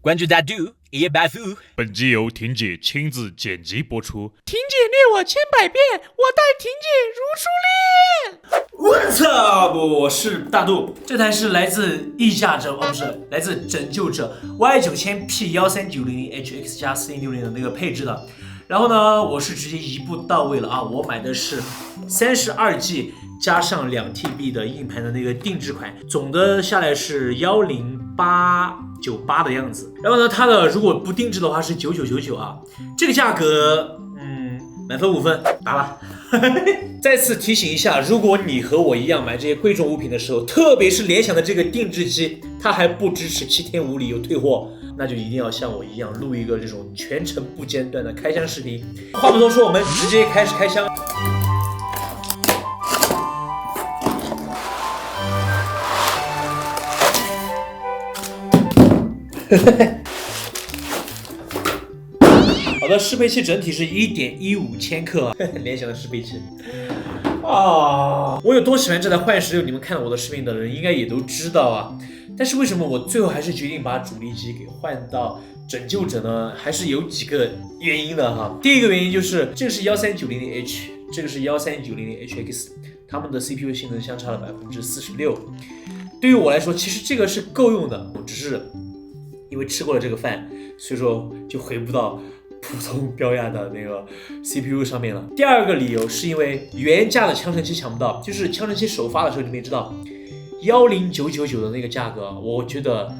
关注大度也白付。本集由婷姐亲自剪辑播出。婷姐虐我千百遍，我待婷姐如初恋。我操！我是大度，这台是来自溢价者，不是来自拯救者 Y9000P1390HX 加4160的那个配置的。然后呢，我是直接一步到位了啊！我买的是32G 加上2TB 的硬盘的那个定制款，总的下来是10898的样子。然后呢，它的如果不定制的话是9999啊，这个价格，满分5分，打吧。再次提醒一下，如果你和我一样买这些贵重物品的时候，特别是联想的这个定制机，它还不支持7天无理由退货，那就一定要像我一样录一个这种全程不间断的开箱视频。话不多说，我们直接开始开箱。好的，适配器整体是1.15千克，联想的适配器啊！我有多喜欢这台幻16，你们看了我的视频的人应该也都知道啊。但是为什么我最后还是决定把主力机给换到拯救者呢？还是有几个原因的哈。第一个原因就是这个是13900H， 这个是13900HX， 它们的 CPU 性能相差了46%。对于我来说，其实这个是够用的，我只是因为吃过了这个饭，所以说就回不到普通标压的那个 CPU 上面了。第二个理由是因为原价的枪神七抢不到，就是枪神七首发的时候，你们也知道10999的那个价格，我觉得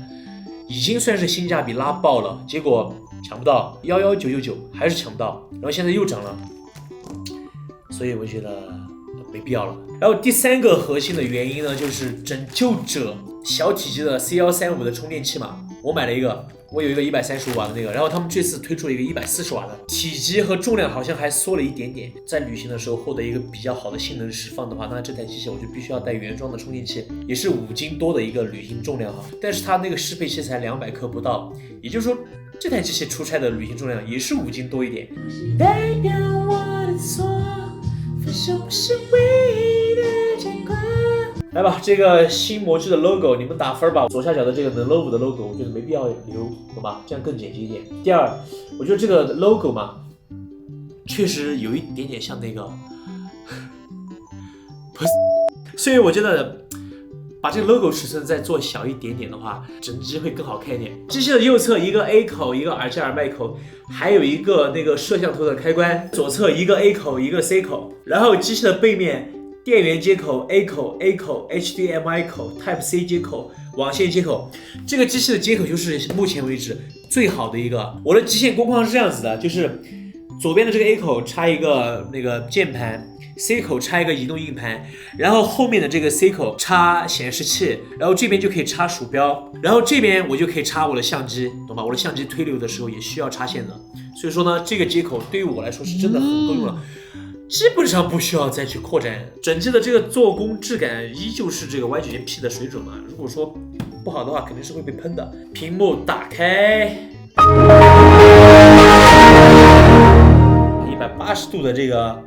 已经算是性价比拉爆了，结果抢不到11999，还是抢不到，然后现在又涨了，所以我觉得没必要了。然后第三个核心的原因呢，就是拯救者小体积的 C135 的充电器嘛，我买了一个。我有一个135瓦的那个，然后他们这次推出了一个140瓦的，体积和重量好像还缩了一点点。在旅行的时候获得一个比较好的性能释放的话，那这台机器我就必须要带原装的充电器，也是5斤多的一个旅行重量哈。但是它那个适配器才200克不到，也就是说这台机器出差的旅行重量也是5斤多一点。代表我的错，分手不是唯一的结果。来吧，这个新模具的 logo 你们打分吧。左下角的这个 Lenovo 的 logo 我觉得没必要留，懂吧？这样更简洁一点。第二，我觉得这个 logo 嘛，确实有一点点像那个，所以我觉得把这个 logo 尺寸再做小一点点的话，整机会更好看一点。机器的右侧一个 A 口，一个耳机耳麦口，还有一个那个摄像头的开关。左侧一个 A 口，一个 C 口，然后机器的背面。电源接口 A 口 HDMI 口 Type C 接口网线接口，这个机器的接口就是目前为止最好的一个。我的极限工况是这样子的，就是左边的这个 A 口插一个那个键盘， C 口插一个移动硬盘，然后后面的这个 C 口插显示器，然后这边就可以插鼠标，然后这边我就可以插我的相机，懂吧？我的相机推流的时候也需要插线的，所以说呢，这个接口对于我来说是真的很够用了。基本上不需要再去扩展，整机的这个做工质感依旧是这个 Y9000P 的水准嘛。如果说不好的话，肯定是会被喷的。屏幕打开，180度的这个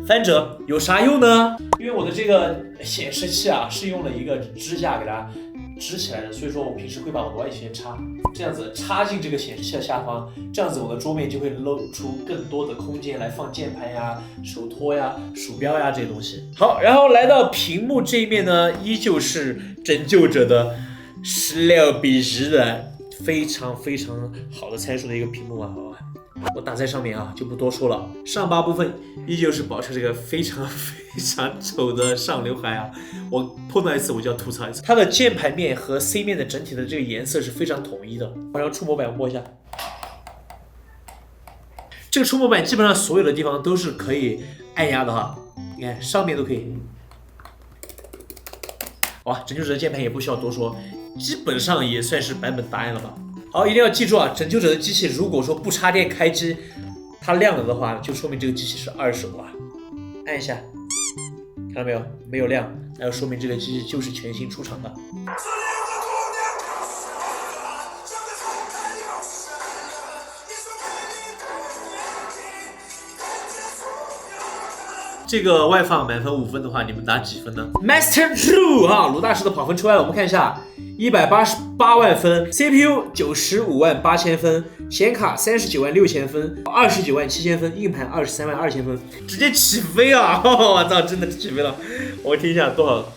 翻折有啥用呢？因为我的这个显示器啊是用了一个支架给它支起来的，所以说我平时会把我的外线插这样子插进这个显示器的下方，这样子我的桌面就会露出更多的空间来放键盘呀、手托呀、鼠标呀这些东西。好，然后来到屏幕这一面呢，依旧是拯救者的16:10的非常非常好的参数的一个屏幕啊，好吧。我打在上面啊，就不多说了。上巴部分依旧是保持这个非常非常丑的上刘海啊，我碰到一次我就要吐槽一次。它的键盘面和 C 面的整体的这个颜色是非常统一的。好像触摸板我摸一下，这个触摸板基本上所有的地方都是可以按压的哈，你看上面都可以。好吧，拯救者的键盘也不需要多说，基本上也算是版本答案了吧。好，一定要记住啊！拯救者的机器如果说不插电开机，它亮了的话，就说明这个机器是20瓦。按一下，看到没有？没有亮，那就说明这个机器就是全新出厂的。这个外放满分5分的话，你们打几分呢？Master True 啊，鲁大师的跑分出来了，我们看一下，188 8万分 ，CPU 95万8千分，显卡39万6千分，29万7千分，硬盘23万2千分，直接起飞啊！我操，真的起飞了！我听一下多少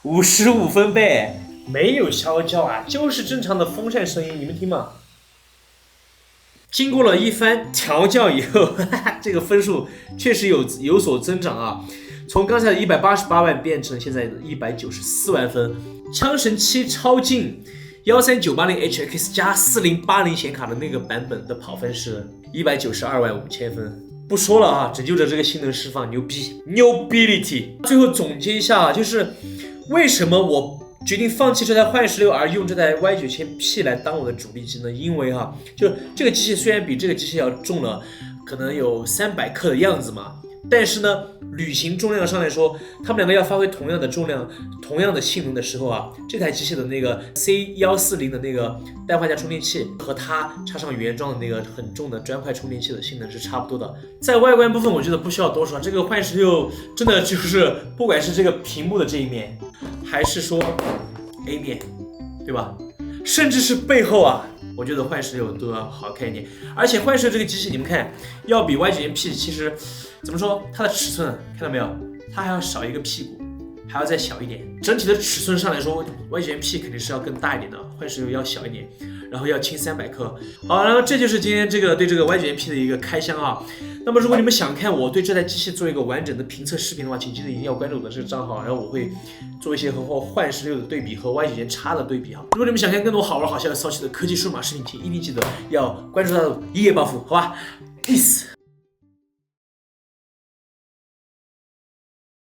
？55分贝，没有啸叫啊，就是正常的风扇声音，你们听吗？经过了一番调教以后，这个分数确实有所增长啊，从刚才的188万变成现在的194万分。枪神7超劲13980HX 加4080显卡的那个版本的跑分是192万5千分。不说了啊，拯救者这个性能释放牛逼 ，Nobility。最后总结一下啊，就是为什么我决定放弃这台幻16而用这台 Y9000P 来当我的主力机呢？因为就这个机器虽然比这个机器要重了，可能有300克的样子嘛，但是呢，旅行重量上来说，它们两个要发挥同样的重量、同样的性能的时候啊，这台机器的那个 C140的那个氮化镓充电器和它插上原装的那个很重的砖块充电器的性能是差不多的。在外观部分，我觉得不需要多说，这个幻16真的就是不管是这个屏幕的这一面，还是说 A 面，对吧？甚至是背后啊，我觉得幻16都要好看一点。而且幻16这个机器，你们看，要比 Y9000P 其实怎么说，它的尺寸看到没有？它还要少一个屁股，还要再小一点。整体的尺寸上来说 ，Y9000P 肯定是要更大一点的，幻16要小一点，然后要轻300克。好，然后这就是今天对这个 Y9000P 的一个开箱啊。那么如果你们想看我对这台机器做一个完整的评测视频的话，请记得一定要关注我的这个账号，然后我会做一些和幻16的对比和 Y9000X的对比哈。如果你们想看更多好玩好笑的骚气的科技数码视频，请一定记得要关注到的一夜暴富，好吧？Peace。